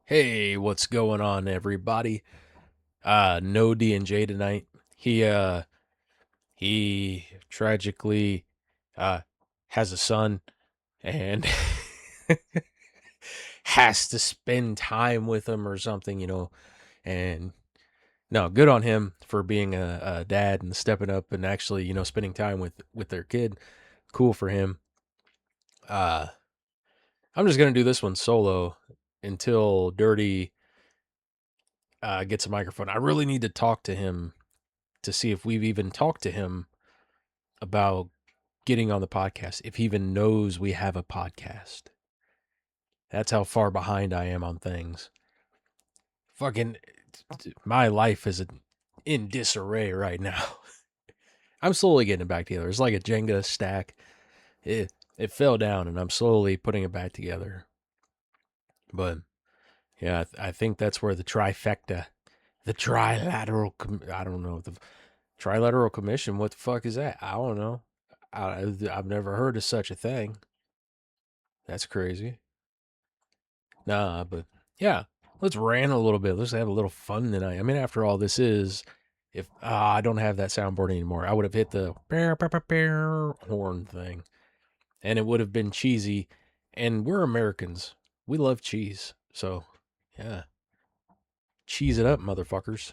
Hey, what's going on, everybody? No D and J tonight. He tragically uh has a son and has to spend time with him or something. And no, good on him for being a dad and stepping up and actually, spending time with their kid. Cool for him. Uh I'm just gonna do this one solo until Dirty gets a microphone. I really need to talk to him to see if we've even talked to him about getting on the podcast, if he even knows we have a podcast. That's how far behind I am on things. Fucking, my life is in disarray right now. I'm slowly getting it back together. It's like a Jenga stack. It fell down, and I'm slowly putting it back together. But yeah, I think that's where the trifecta, the trilateral, I don't know, the trilateral commission. What the fuck is that? I don't know. I've never heard of such a thing. That's crazy. Nah, but yeah, let's rant a little bit. Let's have a little fun tonight. I mean, after all, this is if I don't have that soundboard anymore, I would have hit the bear, bear, bear, bear horn thing, and it would have been cheesy. And we're Americans. We love cheese. So yeah, cheese it up, motherfuckers.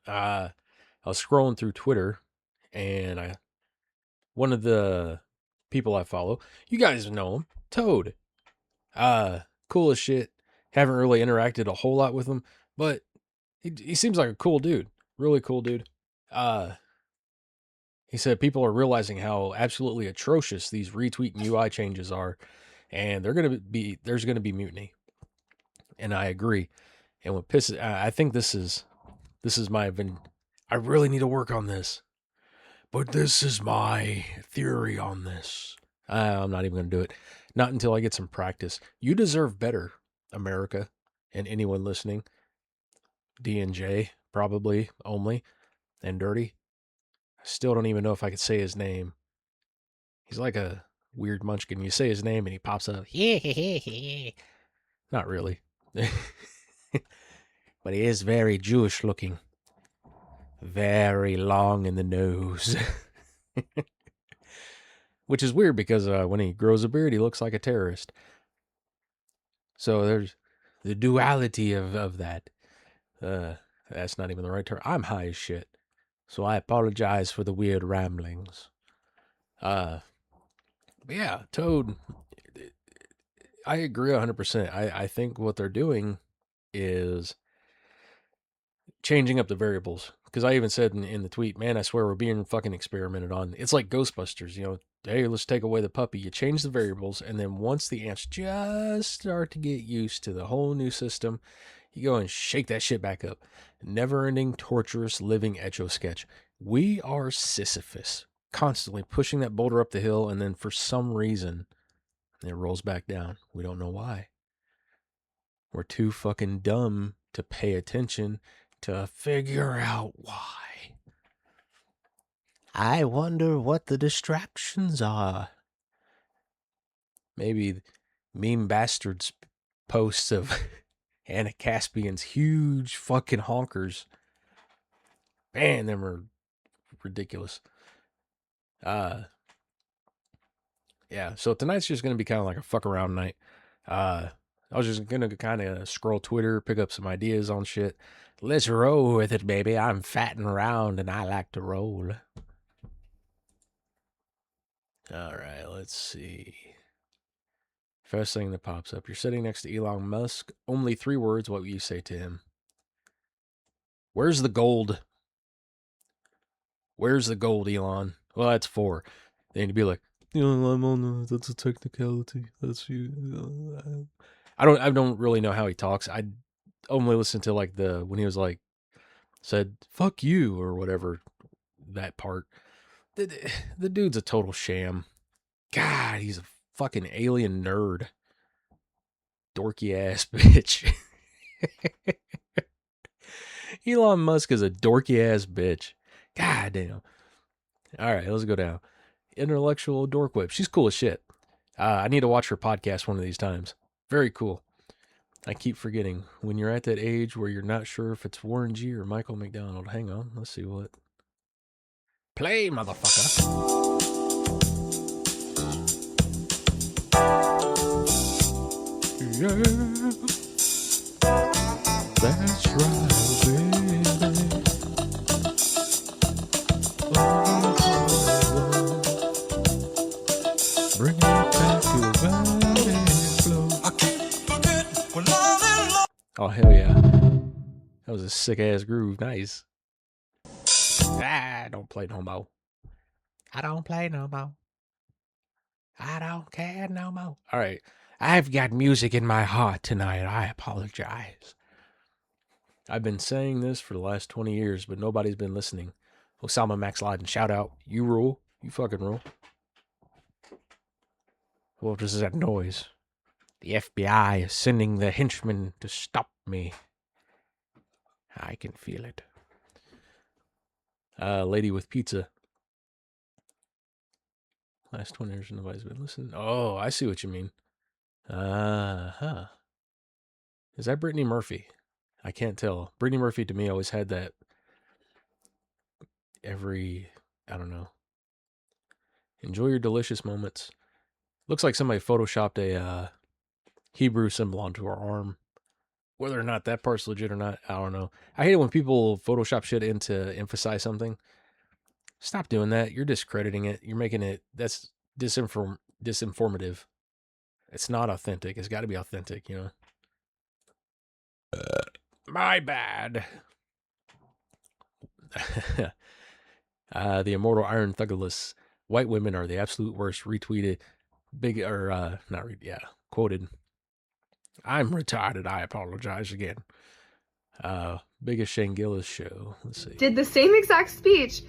I was scrolling through Twitter, and one of the people I follow, you guys know him, Toad. Cool as shit. Haven't really interacted a whole lot with him, but he seems like a cool dude. Really cool dude. Uh, he said people are realizing how absolutely atrocious these retweet and UI changes are, and there's gonna be mutiny. And I agree. And what pisses, I think this is I really need to work on this, but this is my theory on this. I'm not even gonna do it. Not until I get some practice. You deserve better, America, and anyone listening. D and J probably only, and Dirty. I still don't even know if I could say his name. He's like a weird munchkin. You say his name and he pops up. Not really. But he is very Jewish looking. Very long in the nose. Which is weird because when he grows a beard, he looks like a terrorist. So there's the duality of that. Uh, that's not even the right term. I'm high as shit. So I apologize for the weird ramblings. Uh, but yeah, Toad, I agree 100%. I think what they're doing is changing up the variables. Because I even said in the tweet, man, I swear we're being fucking experimented on. It's like Ghostbusters. Hey, let's take away the puppy. You change the variables, and then once the ants just start to get used to the whole new system, you go and shake that shit back up. Never ending, torturous, living etch sketch. We are Sisyphus, constantly pushing that boulder up the hill, and then for some reason, it rolls back down. We don't know why. We're too fucking dumb to pay attention to figure out why. I wonder what the distractions are. Maybe meme bastards posts of Anna Caspian's huge fucking honkers. Man, them are ridiculous. Uh yeah, so tonight's just gonna be kind of like a fuck around night. Uh I was just gonna kind of scroll Twitter, pick up some ideas on shit. Let's roll with it, baby. I'm fat and round and I like to roll. All right, let's see. First thing that pops up. You're sitting next to Elon Musk. Only 3 words. What would you say to him? Where's the gold? Where's the gold, Elon? Well, that's 4. Then you'd be like, I'm on that's a technicality. That's you. I don't really know how he talks. I only listened to like the when he was like said fuck you or whatever, that part. The dude's a total sham. God, he's a fucking alien nerd. Dorky ass bitch. Elon Musk is a dorky ass bitch. God damn. All right, let's go down. Intellectual dork whip. She's cool as shit. I need to watch her podcast one of these times. Very cool. I keep forgetting. When you're at that age where you're not sure if it's Warren G or Michael McDonald. Hang on, let's see what. Play, motherfucker. Yeah, that's right, baby. Bring it back to the flow. I can't forget when oh, hell yeah. That was a sick ass groove. Nice. Don't play no more. I don't play no more. I don't care no more. All right. I've got music in my heart tonight. I apologize. I've been saying this for the last 20 years, but nobody's been listening. Osama Max Lyden, shout out. You rule. You fucking rule. What is that noise? The FBI is sending the henchmen to stop me. I can feel it. Lady with pizza. Last 20 years, nobody's been listening. Oh, I see what you mean. Huh. Is that Brittany Murphy? I can't tell. Brittany Murphy to me always had that I don't know. Enjoy your delicious moments. Looks like somebody photoshopped a Hebrew symbol onto her arm. Whether or not that part's legit or not, I don't know. I hate it when people Photoshop shit in to emphasize something. Stop doing that. You're discrediting it. You're making it, that's disinformative. It's not authentic. It's got to be authentic, you know? My bad. The immortal Iron Thugulus. White women are the absolute worst. Retweeted. Quoted. I'm retarded. I apologize again. Biggest Shane Gillis show. Let's see. Did the same exact speech.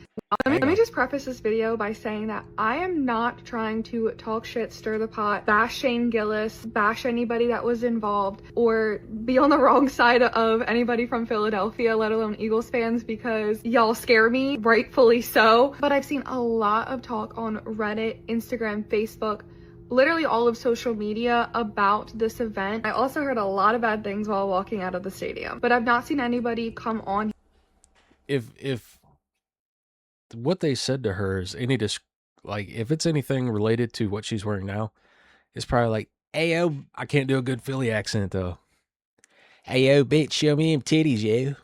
Let me just preface this video by saying that I am not trying to talk shit, stir the pot, bash Shane Gillis, bash anybody that was involved, or be on the wrong side of anybody from Philadelphia, let alone Eagles fans, because y'all scare me, rightfully so. But I've seen a lot of talk on Reddit, Instagram, Facebook, literally all of social media about this event. I also heard a lot of bad things while walking out of the stadium, but I've not seen anybody come on. If what they said to her is if it's anything related to what she's wearing now, it's probably like, "Ayo, I can't do a good Philly accent though. Ayo, bitch, show me them titties, yo."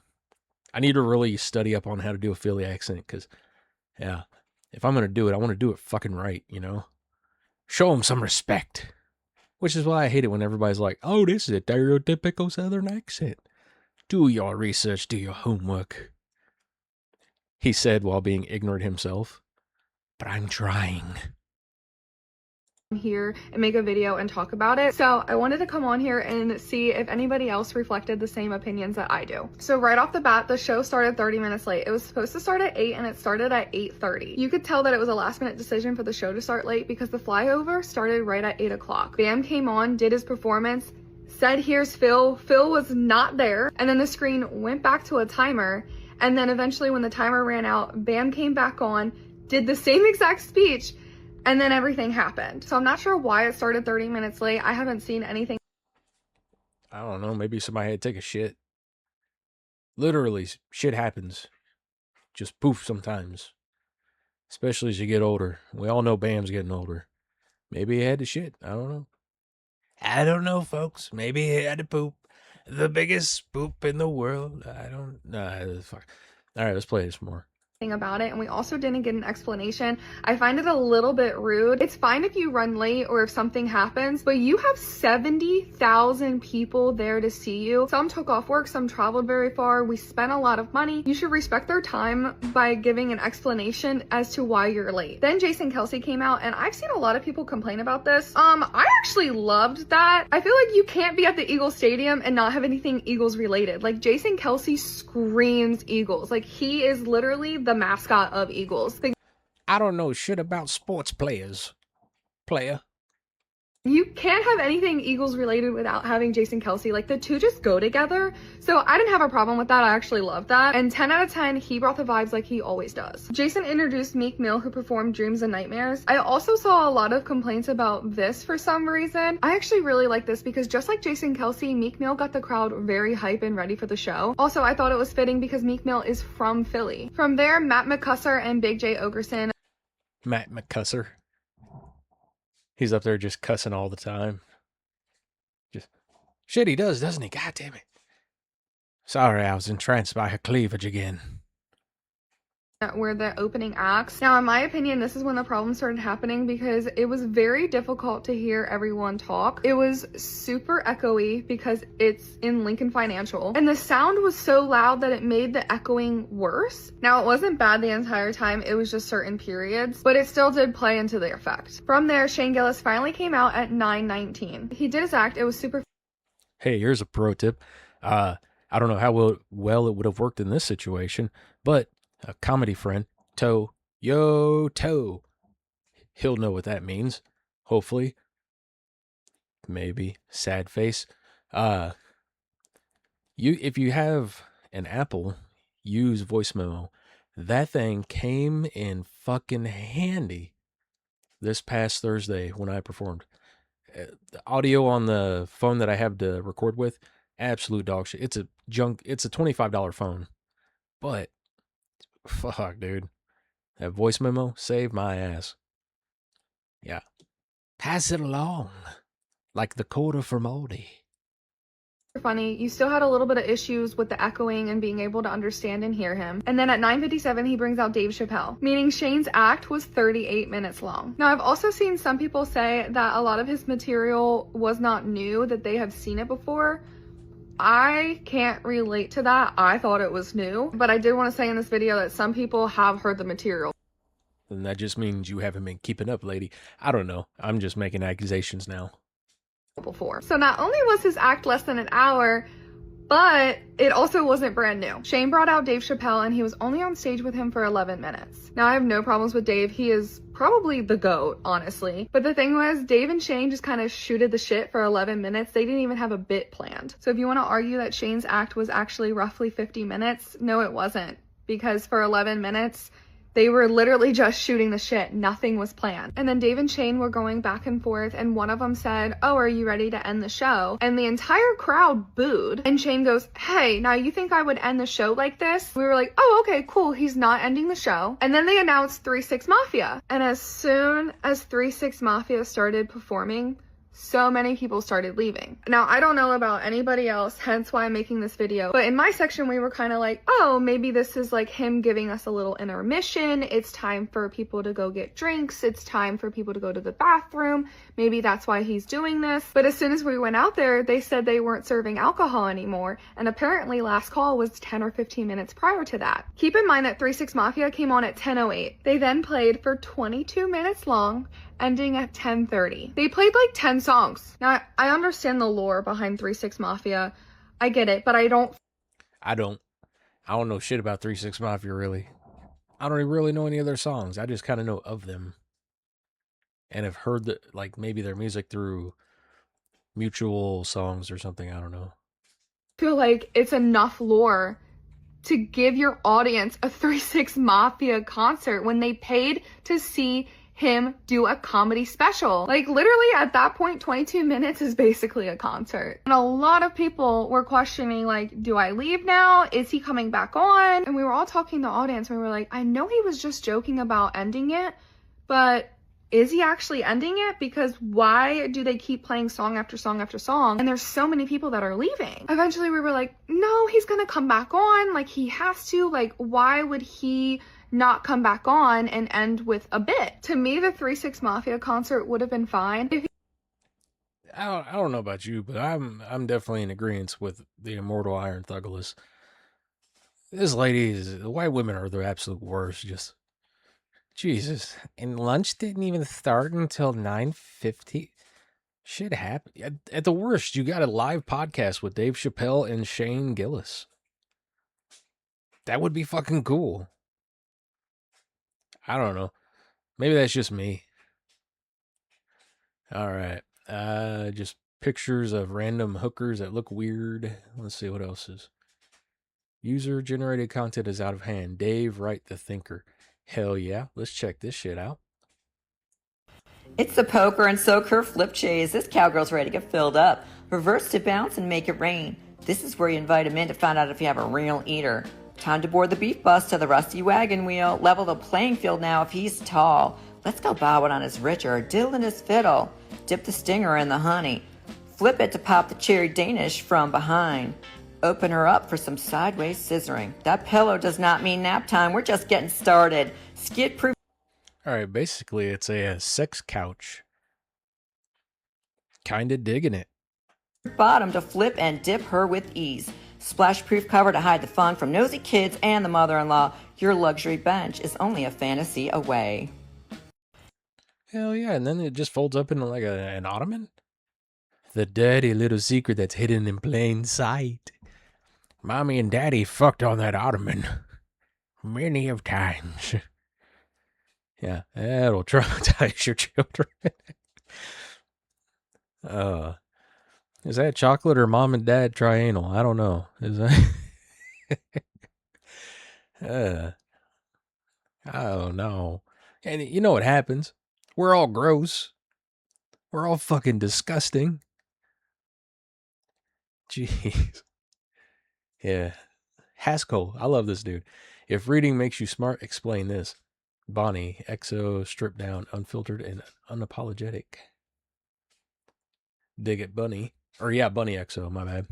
I need to really study up on how to do a Philly accent, because, yeah, if I'm gonna do it, I want to do it fucking right, you know. Show them some respect. Which is why I hate it when everybody's like, "Oh, this is a stereotypical Southern accent." Do your research, do your homework. He said while being ignorant himself. But I'm trying. Here and make a video and talk about it. So I wanted to come on here and see if anybody else reflected the same opinions that I do. So right off the bat, the show started 30 minutes late. It was supposed to start at 8 and it started at 8:30. You could tell that it was a last minute decision for the show to start late because the flyover started right at 8 o'clock. Bam came on, did his performance, said, "Here's Phil." Phil was not there. And then the screen went back to a timer. And then eventually when the timer ran out, Bam came back on, did the same exact speech, and then everything happened. So I'm not sure why it started 30 minutes late. I haven't seen anything. I don't know. Maybe somebody had to take a shit. Literally, shit happens. Just poof sometimes. Especially as you get older. We all know Bam's getting older. Maybe he had to shit. I don't know. I don't know, folks. Maybe he had to poop. The biggest poop in the world. I don't know. Fuck. All right, let's play this more About it, and we also didn't get an explanation. I find it a little bit rude. It's fine if you run late or if something happens, but you have 70,000 people there to see you. Some took off work, some traveled very far. We spent a lot of money. You should respect their time by giving an explanation as to why you're late. Then Jason Kelce came out, and I've seen a lot of people complain about this. I actually loved that. I feel like you can't be at the Eagles Stadium and not have anything Eagles related. Like, Jason Kelce screams Eagles. Like, he is literally the mascot of Eagles. I don't know shit about sports players. Player. You can't have anything Eagles related without having Jason Kelsey. Like, the two just go together. So I didn't have a problem with that. I actually loved that. And 10 out of 10, he brought the vibes like he always does. Jason introduced Meek Mill, who performed Dreams and Nightmares. I also saw a lot of complaints about this for some reason. I actually really like this because just like Jason Kelsey, Meek Mill got the crowd very hype and ready for the show. Also, I thought it was fitting because Meek Mill is from Philly. From there, Matt McCusser and Big J Ogerson. Matt McCusser. He's up there just cussing all the time. Just shit he does, doesn't he? God damn it. Sorry, I was entranced by her cleavage again. Were the opening acts. Now, in my opinion, this is when the problem started happening because it was very difficult to hear everyone talk. It was super echoey because it's in Lincoln Financial, and the sound was so loud that it made the echoing worse. Now, it wasn't bad the entire time, it was just certain periods, but it still did play into the effect. From there, Shane Gillis finally came out at 9:19. He did his act, it was super. Hey, here's a pro tip. I don't know how well it would have worked in this situation, but a comedy friend, Toe, he'll know what that means. Hopefully, maybe sad face. Uh, if you have an Apple, use voice memo. That thing came in fucking handy this past Thursday when I performed. The audio on the phone that I have to record with, absolute dog shit. It's a $25 phone, but fuck, dude, that voice memo saved my ass. Yeah, pass it along like the quarter for Moldy. Funny. You still had a little bit of issues with the echoing and being able to understand and hear him. And then at 9:57, he brings out Dave Chappelle, meaning Shane's act was 38 minutes long. Now, I've also seen some people say that a lot of his material was not new, that they have seen it before. I can't relate to that. I thought it was new, but I did want to say in this video that some people have heard the material Then that just means you haven't been keeping up, lady. I don't know. I'm just making accusations now. before. So not only was his act less than an hour, but it also wasn't brand new. Shane brought out Dave Chappelle and he was only on stage with him for 11 minutes. Now, I have no problems with Dave. He is probably the GOAT, honestly. But the thing was, Dave and Shane just kind of shooted the shit for 11 minutes. They didn't even have a bit planned. So if you want to argue that Shane's act was actually roughly 50 minutes, no, it wasn't. Because for 11 minutes, they were literally just shooting the shit. Nothing was planned. And then Dave and Shane were going back and forth, and one of them said, "Oh, are you ready to end the show?" And the entire crowd booed. And Shane goes, "Hey, now you think I would end the show like this?" We were like, "Oh, okay, cool. He's not ending the show." And then they announced 3-6 Mafia. And as soon as 3-6 Mafia started performing, so many people started leaving. Now, I don't know about anybody else, hence why I'm making this video, but in my section, we were kind of like, oh, maybe this is like him giving us a little intermission. It's time for people to go get drinks. It's time for people to go to the bathroom. Maybe that's why he's doing this. But as soon as we went out there, they said they weren't serving alcohol anymore. And apparently last call was 10 or 15 minutes prior to that. Keep in mind that 3-6 Mafia came on at 10:08. They then played for 22 minutes long, ending at 10:30. They played like 10 songs. Now, I understand the lore behind 3-6 Mafia. I get it, but I don't. I don't. I don't know shit about 3-6 Mafia, really. I don't really know any of their songs. I just kind of know of them. And have heard like, maybe their music through mutual songs or something. I don't know. feel like it's enough lore to give your audience a 3-6 Mafia concert when they paid to see him do a comedy special. Like, literally at that point, 22 minutes is basically a concert. And a lot of people were questioning, like, do I leave now? Is he coming back on? And we were all talking to the audience and we were like, I know he was just joking about ending it, but is he actually ending it? Because why do they keep playing song after song after song? And there's so many people that are leaving. Eventually we were like, no, he's gonna come back on. Like, he has to. Like, why would he not come back on and end with a bit? To me, the 3-6 Mafia concert would have been fine if I don't know about you, but I'm definitely in agreement with the immortal Iron Thuggeless. This lady is, the white women are the absolute worst. Just Jesus. And lunch didn't even start until 9:50. Shit happened. At the worst, you got a live podcast with Dave Chappelle and Shane Gillis. That would be fucking cool. I don't know. Maybe that's just me. All right. Just pictures of random hookers that look weird. Let's see what else is. User generated content is out of hand. Dave Wright the Thinker. Hell yeah. Let's check this shit out. It's the poker and soaker flip chase. This cowgirl's ready to get filled up. Reverse to bounce and make it rain. This is where you invite him in to find out if you have a real eater. Time to board the beef bus to the rusty wagon wheel. Level the playing field now if he's tall. Let's go bow it on his Richard. Diddle in his fiddle. Dip the stinger in the honey. Flip it to pop the cherry Danish from behind. Open her up for some sideways scissoring. That pillow does not mean nap time. We're just getting started. Skid proof. All right, basically, it's a sex couch. Kinda digging it. Bottom to flip and dip her with ease. Splash proof cover to hide the fun from nosy kids and the mother-in-law. Your luxury bench is only a fantasy away. Hell yeah, and then it just folds up into like an ottoman? The dirty little secret that's hidden in plain sight. Mommy and Daddy fucked on that ottoman many of times. Yeah, that'll traumatize your children. Is that chocolate or mom and dad trianal? I don't know. Is that? I don't know. And you know what happens? We're all gross. We're all fucking disgusting. Jeez. Yeah. Haskell. I love this dude. If reading makes you smart, explain this. Bonnie, EXO, stripped down, unfiltered, and unapologetic. Dig it, Bunny. Or yeah, Bunny EXO, my bad.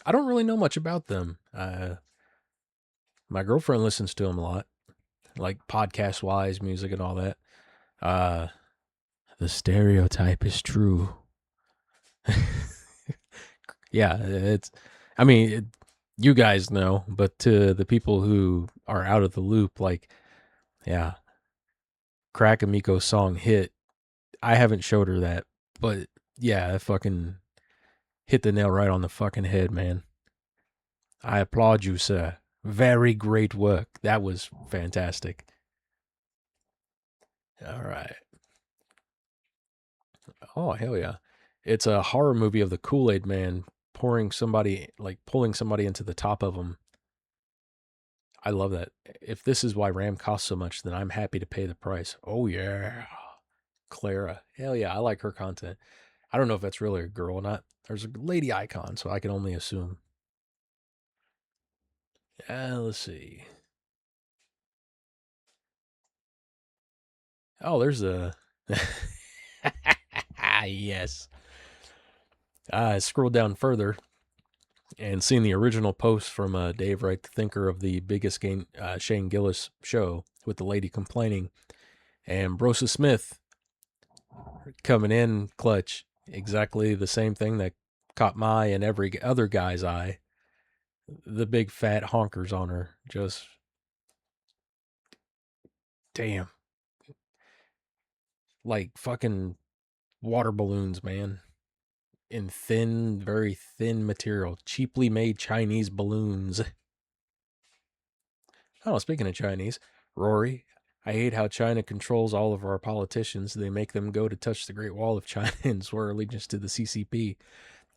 I don't really know much about them. My girlfriend listens to them a lot. Like podcast wise, music and all that. The stereotype is true. Yeah, it's. I mean, you guys know, but to the people who are out of the loop, like, yeah, Crack Amiko's song hit. I haven't showed her that, but yeah, it fucking hit the nail right on the fucking head, man. I applaud you, sir. Very great work. That was fantastic. All right. Oh, hell yeah. It's a horror movie of the Kool-Aid Man pulling somebody into the top of them. I love that. If this is why RAM costs so much, then I'm happy to pay the price. Oh, yeah. Clara. Hell yeah, I like her content. I don't know if that's really a girl or not. There's a lady icon, so I can only assume. Let's see. Oh, there's a. Yes. I scrolled down further and seen the original post from Dave Wright, the thinker of the biggest game, Shane Gillis show, with the lady complaining, and Brosa Smith coming in clutch. Exactly the same thing that caught my and every other guy's eye. The big fat honkers on her. Just damn. Like fucking water balloons, man. In thin, very thin material. Cheaply made Chinese balloons. Oh, speaking of Chinese, Rory, I hate how China controls all of our politicians. They make them go to touch the Great Wall of China and swear allegiance to the CCP.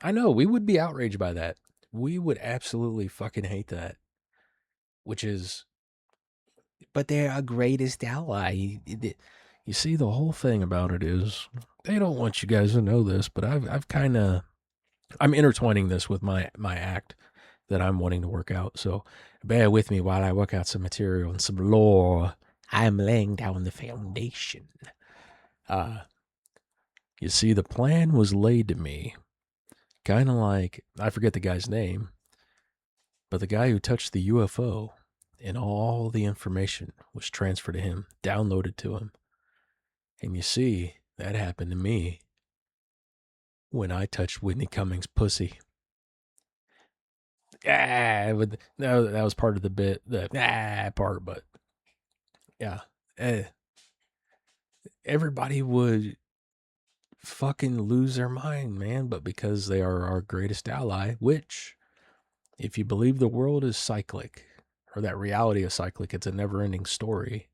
I know, we would be outraged by that. We would absolutely fucking hate that. Which is, but they're our greatest ally. You see, the whole thing about it is, they don't want you guys to know this, but I've kind of, I'm intertwining this with my act that I'm wanting to work out. So bear with me while I work out some material and some lore. I'm laying down the foundation. You see, the plan was laid to me. Kind of like, I forget the guy's name, but the guy who touched the UFO and all the information was transferred to him, downloaded to him. And you see, that happened to me when I touched Whitney Cummings' pussy. No, that was part of the bit, the part, but yeah. Everybody would fucking lose their mind, man, but because they are our greatest ally, which, if you believe the world is cyclic, or that reality is cyclic, it's a never ending story.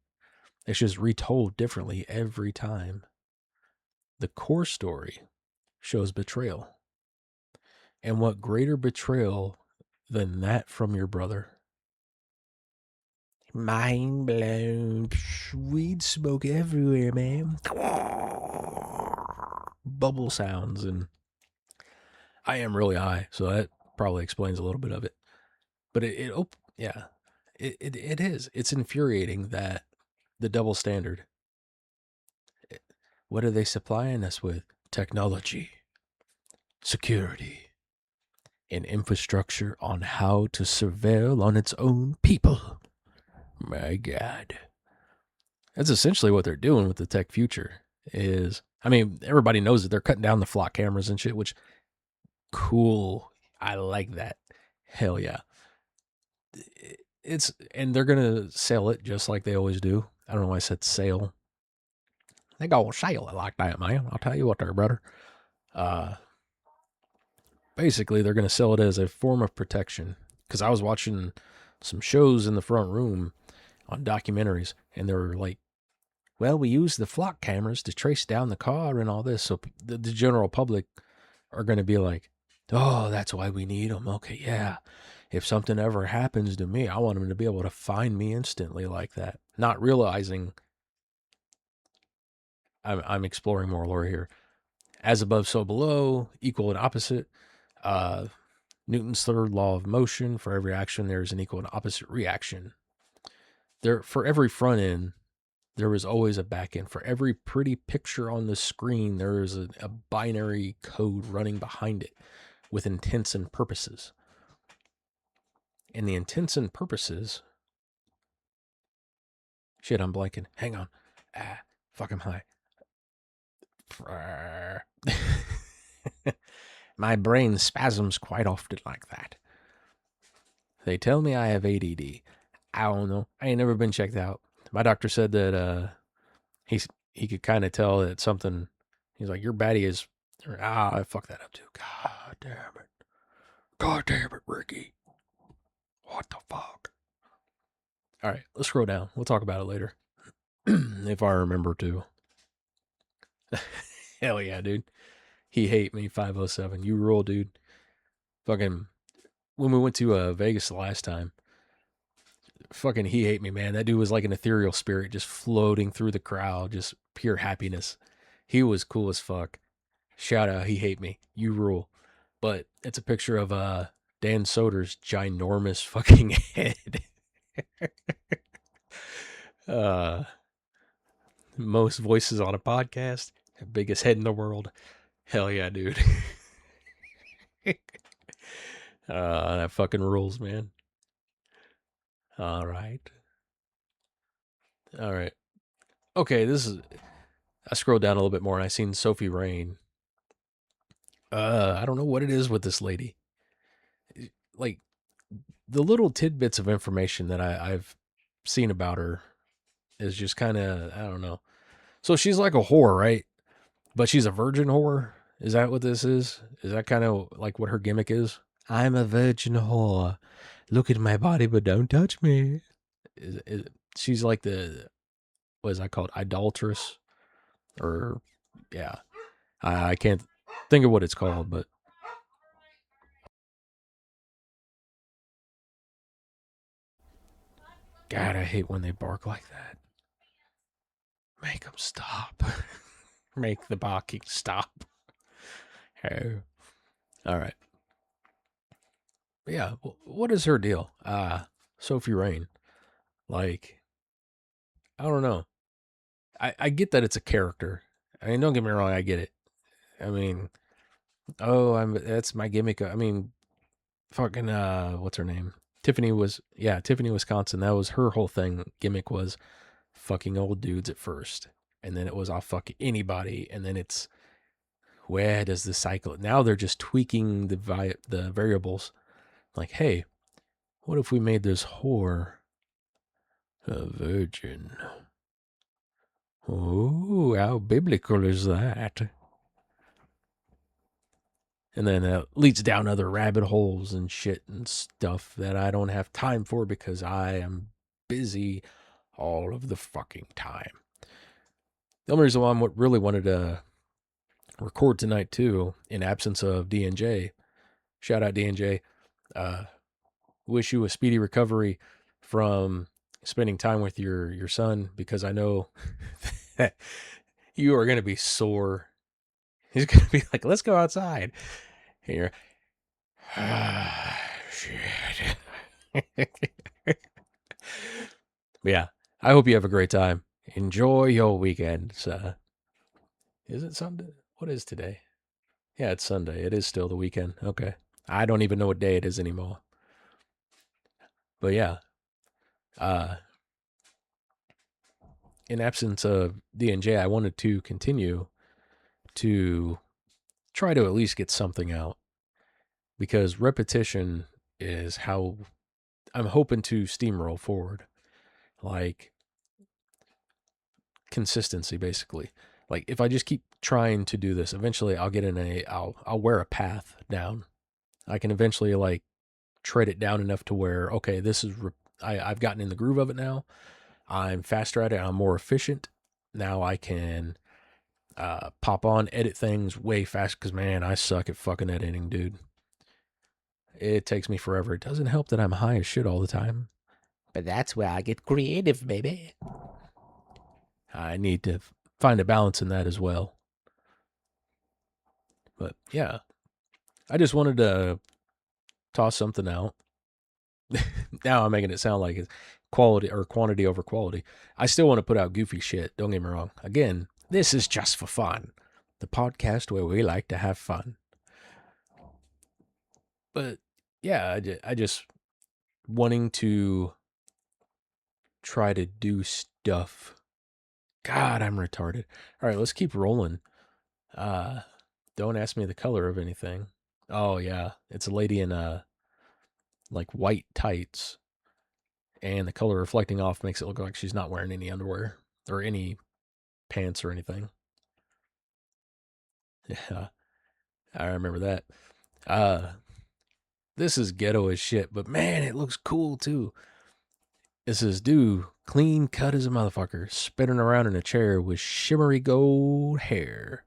It's just retold differently every time. The core story shows betrayal. And what greater betrayal than that from your brother? Mind blown. Weed smoke everywhere, man. Bubble sounds, and I am really high, so that probably explains a little bit of it. But yeah, it is. It's infuriating that the double standard. What are they supplying us with? Technology, security, and infrastructure on how to surveil on its own people. My God. That's essentially what they're doing with the tech future. Is I mean, everybody knows that they're cutting down the flock cameras and shit, which cool. I like that. Hell yeah. It's and they're gonna sell it just like they always do. I don't know why I said sale. They gonna sell it like that, man. I'll tell you what, there, brother. Uh, Basically, they're gonna sell it as a form of protection. Because I was watching some shows in the front room on documentaries, and they were like, "Well, we use the flock cameras to trace down the car and all this." So the general public are going to be like, "Oh, that's why we need them." Okay, yeah. If something ever happens to me, I want them to be able to find me instantly like that. Not realizing I'm exploring more lore here. As above, so below, equal and opposite. Uh, Newton's third law of motion: for every action, there is an equal and opposite reaction. There, for every front end, there is always a back end. For every pretty picture on the screen, there is a binary code running behind it with intents and purposes. And the intents and purposes. Shit, I'm blanking. Hang on. Fuck, I'm high. My brain spasms quite often like that. They tell me I have ADD. I don't know. I ain't never been checked out. My doctor said that he could kind of tell that something. He's like, your baddie is. I fucked that up too. God damn it. God damn it, Ricky. What the fuck? All right, let's scroll down. We'll talk about it later. If I remember to. Hell yeah, dude. He hate me, 507. You rule, dude. Fucking, when we went to Vegas the last time, fucking he hate me, man. That dude was like an ethereal spirit just floating through the crowd, just pure happiness. He was cool as fuck. Shout out, he hate me. You rule. But it's a picture of Dan Soder's ginormous fucking head. uh Most voices on a podcast, biggest head in the world. Hell yeah, dude. That fucking rules, man. All right. All right. Okay, this is. I scrolled down a little bit more and I seen Sophie Rain. I don't know what it is with this lady. Like the little tidbits of information that I've seen about her is just kind of I don't know. So she's like a whore, right? But she's a virgin whore. Is that what this is? Is that kind of like what her gimmick is? I'm a virgin whore. Look at my body, but don't touch me. She's like the what is that called? Idolatrous, or yeah, I can't think of what it's called, but God, I hate when they bark like that. Make them stop. Make the barking stop. Oh. All right. But yeah, what is her deal? Sophie Rain. Like, I don't know. I get that it's a character. I mean, don't get me wrong, I get it. I mean, that's my gimmick. I mean, fucking what's her name? Tiffany Wisconsin. That was her whole thing. Gimmick was fucking old dudes at first, and then it was I'll fuck anybody, and then it's where does the cycle? Now they're just tweaking the variables. Like, hey, what if we made this whore a virgin? Oh, how biblical is that? And then it leads down other rabbit holes and shit and stuff that I don't have time for because I am busy all of the fucking time. The only reason why I really wanted to record tonight too, in absence of DNJ. Shout out DNJ. Wish you a speedy recovery from spending time with your son, because I know that you are going to be sore. He's going to be like, let's go outside. Here. Shit. Yeah. I hope you have a great time. Enjoy your weekend. Is it Sunday? What is today? Yeah, it's Sunday. It is still the weekend. Okay. I don't even know what day it is anymore. But yeah. In absence of D&J, I wanted to continue to try to at least get something out, because repetition is how I'm hoping to steamroll forward. Like consistency, basically. Like if I just keep trying to do this, eventually I'll wear a path down. I can eventually like tread it down enough to where, okay, I've gotten in the groove of it now. I'm faster at it. I'm more efficient. Now I can pop on, edit things way fast, because man, I suck at fucking editing, dude. It takes me forever. It doesn't help that I'm high as shit all the time, but that's where I get creative, baby. I need to find a balance in that as well. But yeah, I just wanted to toss something out. Now I'm making it sound like it's quality or quantity over quality. I still want to put out goofy shit. Don't get me wrong. Again, this is just for fun. The podcast where we like to have fun. But yeah, I just wanting to try to do stuff. God, I'm retarded. All right, let's keep rolling. Don't ask me the color of anything. Oh yeah, it's a lady in like white tights, and the color reflecting off makes it look like she's not wearing any underwear or any pants or anything. Yeah, I remember that. This is ghetto as shit, but man, it looks cool too. This is dude, clean cut as a motherfucker, spinning around in a chair with shimmery gold hair,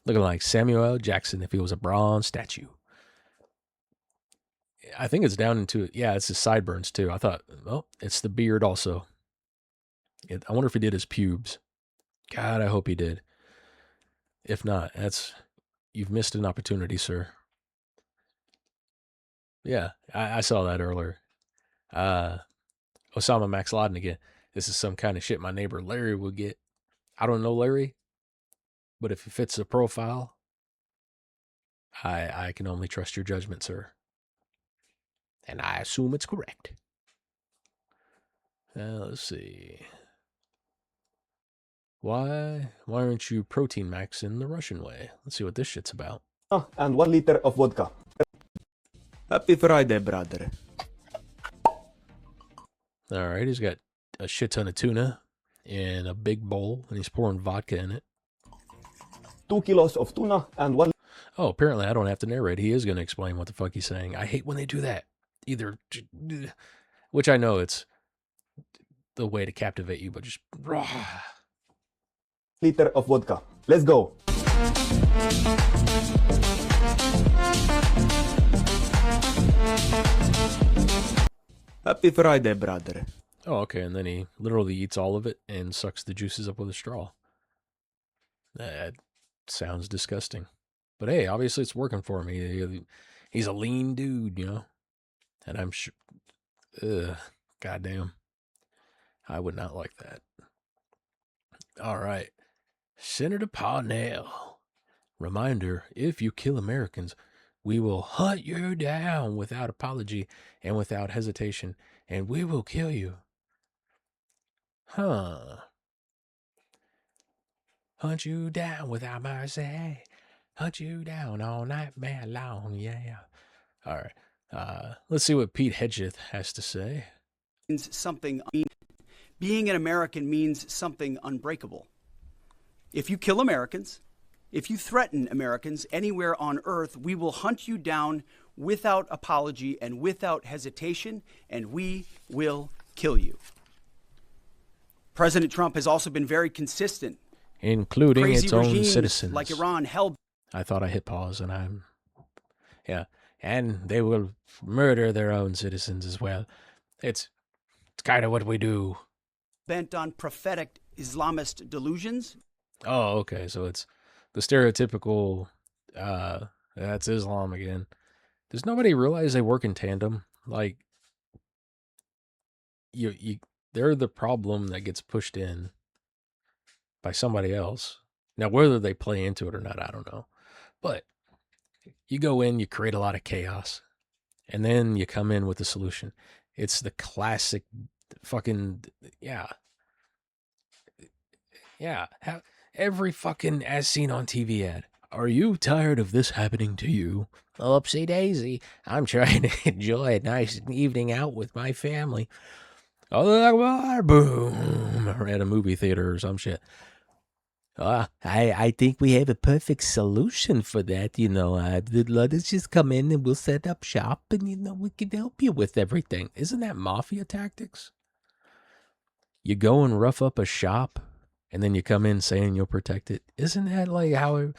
looking like Samuel L. Jackson if he was a bronze statue. I think it's down into, yeah, it's his sideburns too. I thought, well, it's the beard also. I wonder if he did his pubes. God, I hope he did. If not, you've missed an opportunity, sir. Yeah, I saw that earlier. Osama Max Laden again. This is some kind of shit my neighbor Larry would get. I don't know Larry, but if it fits the profile, I can only trust your judgment, sir. And I assume it's correct. Let's see. Why aren't you protein max in the Russian way? Let's see what this shit's about. And 1 liter of vodka. Happy Friday, brother. All right, he's got a shit ton of tuna in a big bowl, and he's pouring vodka in it. 2 kilos of tuna and 1. Oh, apparently I don't have to narrate. He is going to explain what the fuck he's saying. I hate when they do that. Either, which I know it's the way to captivate you, but just Liter of vodka. Let's go. Happy Friday, brother. Oh, okay. And then he literally eats all of it and sucks the juices up with a straw. That sounds disgusting. But hey, obviously it's working for him. He's a lean dude, you know? And I'm sure, goddamn. I would not like that. All right. Senator Parnell. Reminder, if you kill Americans, we will hunt you down without apology and without hesitation, and we will kill you. Huh. Hunt you down without mercy. Hunt you down all nightmare long, yeah. All right. Let's see what Pete Hedgeth has to say. Being an American means something unbreakable. If you kill Americans, if you threaten Americans anywhere on earth, we will hunt you down without apology and without hesitation, and we will kill you. President Trump has also been very consistent, including its own citizens. Like Iran held I thought I hit pause, and yeah. And they will murder their own citizens as well. It's kind of what we do. Bent on prophetic Islamist delusions. Oh, okay. So it's the stereotypical. That's Islam again. Does nobody realize they work in tandem? Like you, they're the problem that gets pushed in by somebody else. Now, whether they play into it or not, I don't know. But you go in, you create a lot of chaos, and then you come in with a solution. It's the classic fucking, yeah, yeah. Every fucking as seen on TV ad. Are you tired of this happening to you? Oopsie daisy. I'm trying to enjoy a nice evening out with my family. Oh, boom. At a movie theater or some shit. I think we have a perfect solution for that. Let us just come in and we'll set up shop and, we can help you with everything. Isn't that mafia tactics? You go and rough up a shop and then you come in saying you'll protect it. Isn't that like how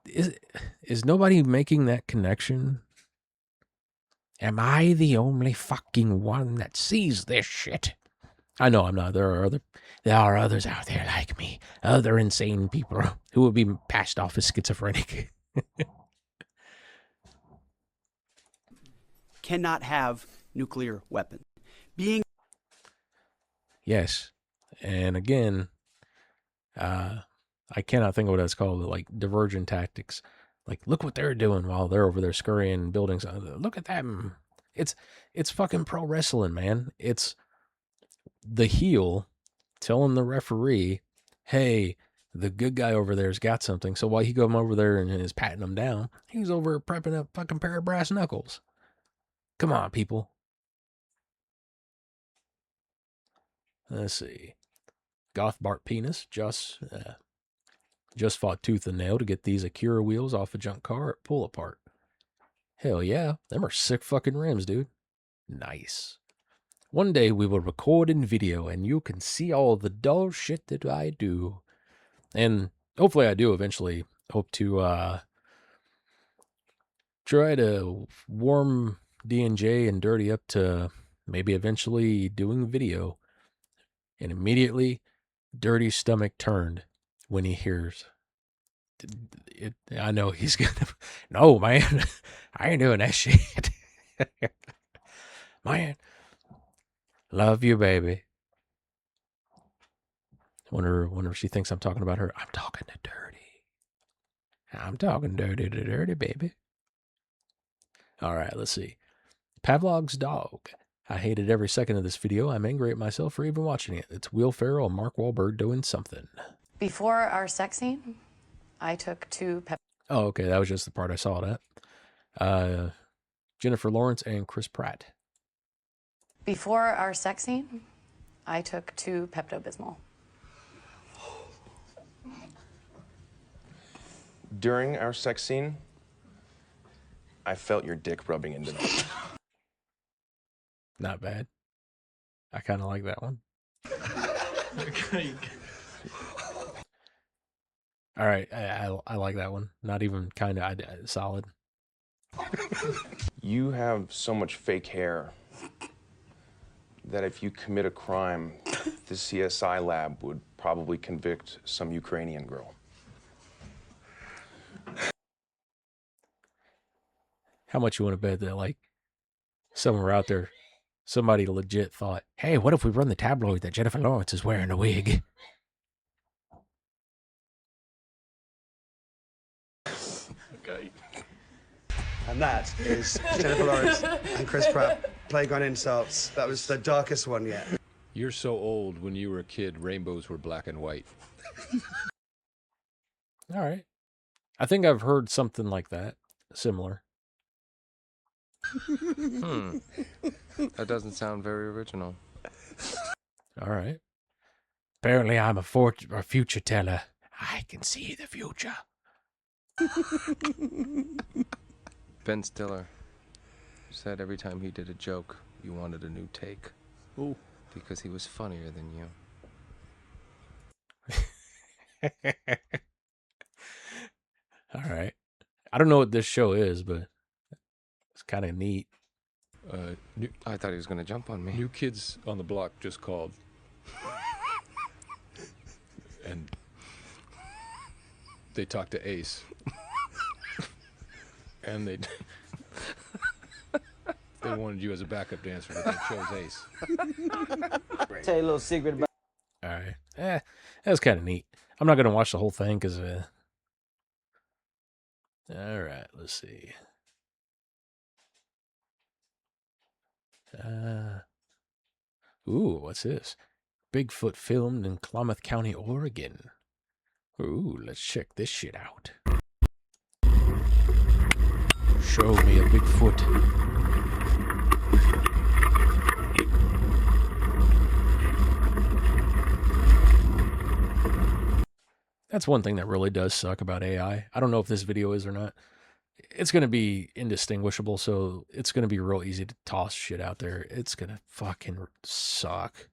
is nobody making that connection? Am I the only fucking one that sees this shit? I know I'm not. There are others out there like me, other insane people who would be passed off as schizophrenic. Cannot have nuclear weapons. Being Yes, and again, I cannot think of what it's called. Like divergent tactics. Like, look what they're doing while they're over there scurrying buildings. Look at them. It's fucking pro wrestling, man. It's the heel telling the referee, hey, the good guy over there's got something. So while he goes over there and is patting them down, he's over prepping a fucking pair of brass knuckles. Come on, people. Let's see. Goth Bart Penis just fought tooth and nail to get these Acura wheels off a junk car at pull apart. Hell yeah, them are sick fucking rims, dude. Nice. One day we will record in video and you can see all the dull shit that I do. And hopefully I do eventually hope to try to warm D&J and Dirty up to maybe eventually doing video. And immediately Dirty's stomach turned when he hears it. I know he's gonna. No, man, I ain't doing that shit. Man, love you, baby. Wonder if she thinks I'm talking about her. I'm talking to Dirty. I'm talking dirty to Dirty, baby. All right, let's see. Pavlov's dog. I hated every second of this video. I'm angry at myself for even watching it. It's Will Ferrell and Mark Wahlberg doing something. Before our sex scene, I took 2 Oh, okay. That was just the part I saw that. Jennifer Lawrence and Chris Pratt. Before our sex scene, I took 2 Pepto-Bismol. During our sex scene, I felt your dick rubbing into me. Not bad. I kind of like that one. All right, I like that one. Not even kind of solid. You have so much fake hair that if you commit a crime, the CSI lab would probably convict some Ukrainian girl. How much you want to bet that, like, somewhere out there, somebody legit thought, hey, what if we run the tabloid that Jennifer Lawrence is wearing a wig? Okay. And that is Jennifer Lawrence and Chris Pratt playing on insults. That was the darkest one yet. You're so old. When you were a kid, rainbows were black and white. All right. I think I've heard something like that, similar. That doesn't sound very original. All right. Apparently I'm a future teller. I can see the future. Ben Stiller said every time he did a joke, you wanted a new take. Ooh. Because he was funnier than you. All right. I don't know what this show is, but it's kind of neat. I thought he was gonna jump on me. New Kids on the Block just called. And they talked to Ace. And they wanted you as a backup dancer, but they chose Ace. Tell you a little secret about. All right. That was kind of neat. I'm not going to watch the whole thing because, all right, let's see. Ooh, what's this? Bigfoot filmed in Klamath County, Oregon. Ooh, let's check this shit out. Show me a Bigfoot. That's one thing that really does suck about AI. I don't know if this video is or not. It's going to be indistinguishable, so it's going to be real easy to toss shit out there. It's going to fucking suck.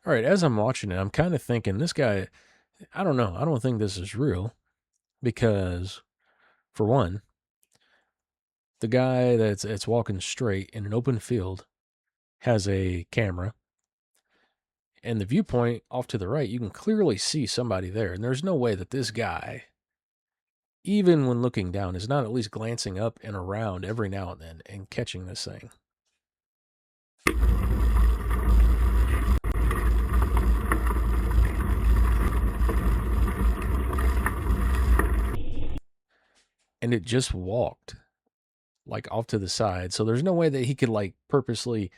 All right, as I'm watching it, I'm kind of thinking this guy, I don't know. I don't think this is real because, for one, the guy that's walking straight in an open field has a camera, and the viewpoint off to the right, you can clearly see somebody there, and there's no way that this guy, even when looking down, is not at least glancing up and around every now and then and catching this thing. And it just walked like off to the side. So there's no way that he could like purposely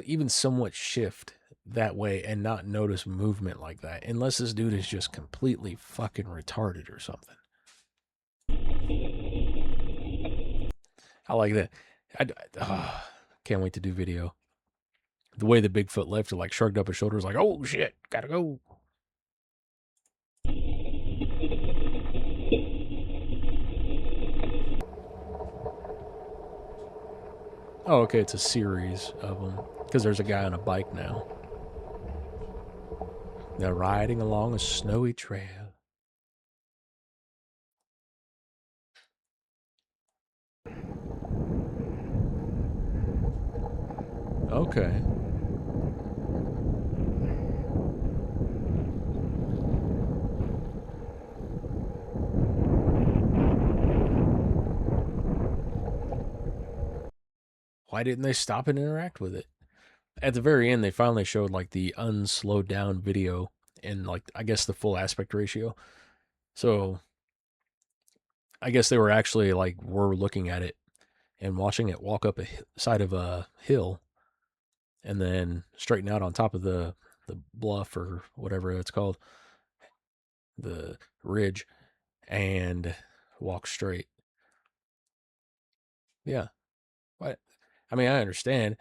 even somewhat shift that way and not notice movement like that. Unless this dude is just completely fucking retarded or something. I like that. Can't wait to do video. The way the Bigfoot left, it like shrugged up his shoulders like, oh shit, gotta go. Oh, okay, it's a series of them. Because there's a guy on a bike now. They're riding along a snowy trail. Okay. Why didn't they stop and interact with it? At the very end, they finally showed like the unslowed down video and like, I guess the full aspect ratio. So I guess they were actually like, were looking at it and watching it walk up a side of a hill and then straighten out on top of the bluff or whatever it's called, the ridge, and walk straight. Yeah. What? I mean, I understand.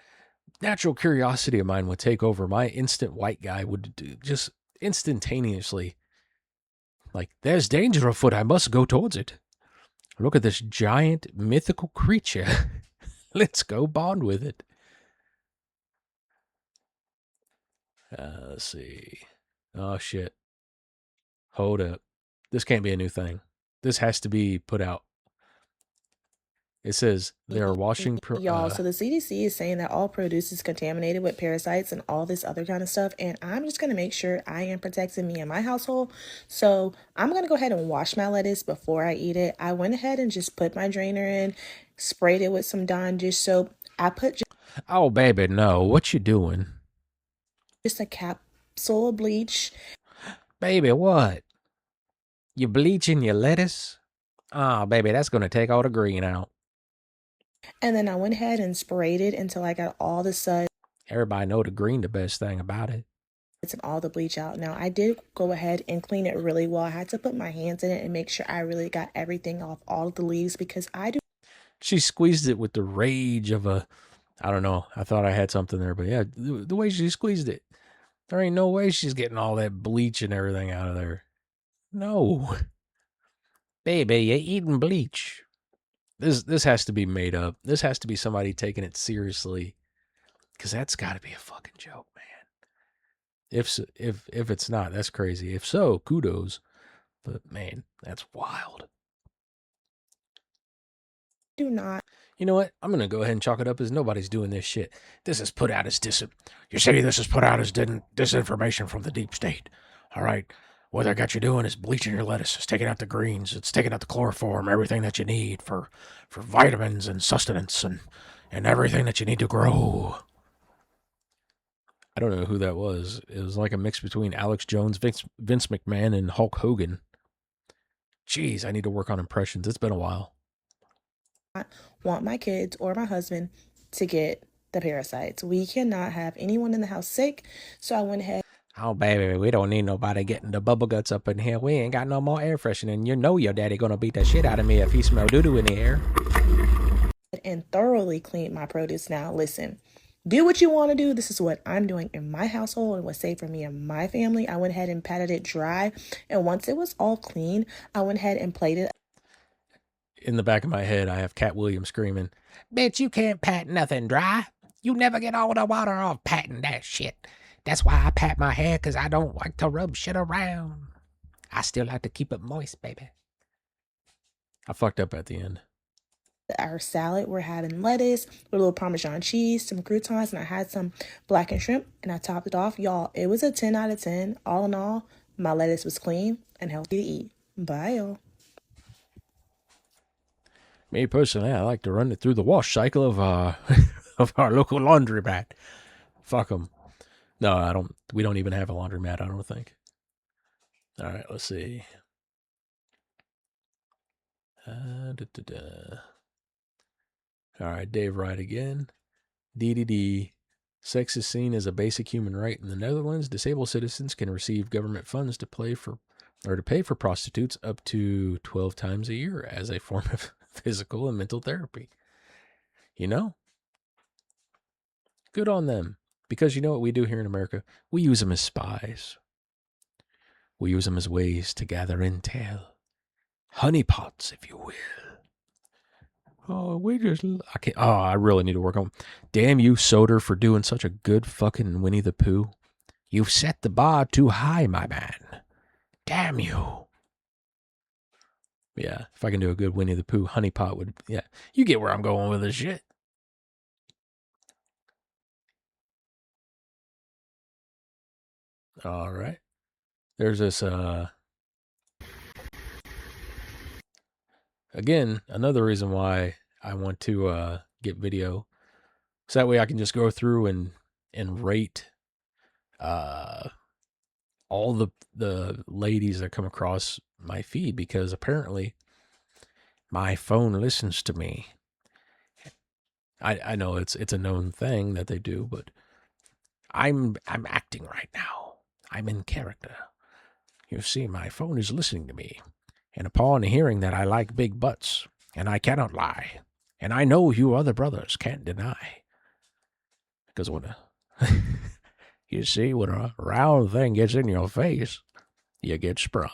Natural curiosity of mine would take over. My instant white guy would do just instantaneously, like, there's danger afoot. I must go towards it. Look at this giant mythical creature. Let's go bond with it. Let's see. Oh, shit. Hold up. This can't be a new thing. This has to be put out. It says they are washing... Y'all, so the CDC is saying that all produce is contaminated with parasites and all this other kind of stuff. And I'm just going to make sure I am protecting me and my household. So I'm going to go ahead and wash my lettuce before I eat it. I went ahead and just put my drainer in, sprayed it with some Dawn dish soap. I put... Oh, baby, no. What you doing? Just a capsule of bleach. Baby, what? You bleaching your lettuce? Ah, baby, that's going to take all the green out. And then I went ahead and sprayed it until I got all the suds. Everybody know the green the best thing about it. And all the bleach out. Now, I did go ahead and clean it really well. I had to put my hands in it and make sure I really got everything off all of the leaves because I do. She squeezed it with the rage of a I don't know. I thought I had something there, but yeah, the way she squeezed it, there ain't no way she's getting all that bleach and everything out of there. No. Baby, you're eating bleach. This has to be made up. This has to be somebody taking it seriously, because that's got to be a fucking joke, man. If it's not, that's crazy. If so, kudos. But man, that's wild. Do not. You know what? I'm gonna go ahead and chalk it up as nobody's doing this shit. This is put out as You see, this is put out as disinformation from the deep state. All right. What they got you doing is bleaching your lettuce. It's taking out the greens. It's taking out the chloroform, everything that you need for vitamins and sustenance and everything that you need to grow. I don't know who that was. It was like a mix between Alex Jones, Vince McMahon, and Hulk Hogan. Jeez, I need to work on impressions. It's been a while. I want my kids or my husband to get the parasites. We cannot have anyone in the house sick, so I went ahead. Oh, baby, we don't need nobody getting the bubble guts up in here. We ain't got no more air freshening. You know your daddy gonna beat the shit out of me if he smell doo-doo in the air. And thoroughly clean my produce. Now, listen, do what you want to do. This is what I'm doing in my household and what's safe for me and my family. I went ahead and patted it dry, and once it was all clean, I went ahead and played it. In the back of my head, I have Cat Williams screaming, "Bitch, you can't pat nothing dry. You never get all the water off patting that shit. That's why I pat my hair, because I don't like to rub shit around. I still like to keep it moist, baby." I fucked up at the end. Our salad, we're having lettuce with a little Parmesan cheese, some croutons, and I had some blackened shrimp, and I topped it off. Y'all, it was a 10 out of 10. All in all, my lettuce was clean and healthy to eat. Bye, y'all. Me personally, I like to run it through the wash cycle of of our local laundromat. Fuck them. No, I don't. We don't even have a laundromat, I don't think. All right, let's see. All right, Dave Wright again. DDD. Sex is seen as a basic human right in the Netherlands. Disabled citizens can receive government funds to pay for prostitutes up to 12 times a year as a form of physical and mental therapy. You know? Good on them. Because you know what we do here in America? We use them as spies. We use them as ways to gather intel. Honeypots, if you will. Oh, I can't. Oh, I really need to work on. Damn you, Soder, for doing such a good fucking Winnie the Pooh. You've set the bar too high, my man. Damn you. Yeah, if I can do a good Winnie the Pooh, Honeypot would. Yeah, you get where I'm going with this shit. All right. There's this. Again, another reason why I want to get video, so that way I can just go through and rate all the ladies that come across my feed, because apparently my phone listens to me. I know it's a known thing that they do, but I'm acting right now. I'm in character. You see, my phone is listening to me, and upon hearing that I like big butts, and I cannot lie, and I know you other brothers can't deny, because when you see, when a round thing gets in your face, you get sprung.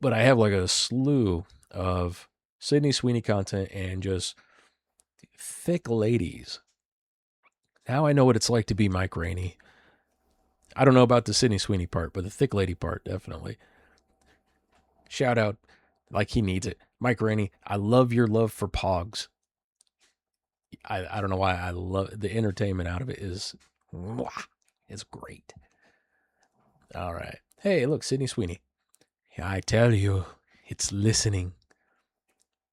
But I have like a slew of Sydney Sweeney content and just thick ladies. Now I know what it's like to be Mike Rainey. I don't know about the Sydney Sweeney part, but the thick lady part, definitely. Shout out, like he needs it. Mike Rainey, I love your love for Pogs. I don't know why I love the entertainment out of it is great. All right. Hey, look, Sydney Sweeney. I tell you, it's listening.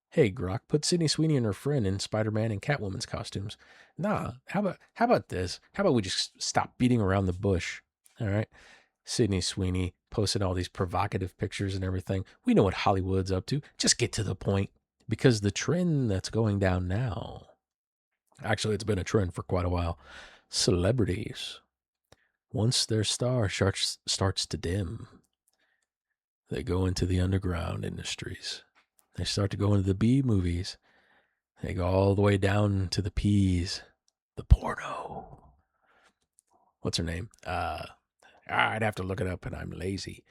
Hey, Grok, put Sydney Sweeney and her friend in Spider-Man and Catwoman's costumes. Nah, how about this? How about we just stop beating around the bush? All right. Sydney Sweeney posting all these provocative pictures and everything. We know what Hollywood's up to. Just get to the point. Because the trend that's going down now, actually, it's been a trend for quite a while. Celebrities, once their star starts to dim, they go into the underground industries. They start to go into the B movies. They go all the way down to the P's. The porno. What's her name? I'd have to look it up, and I'm lazy.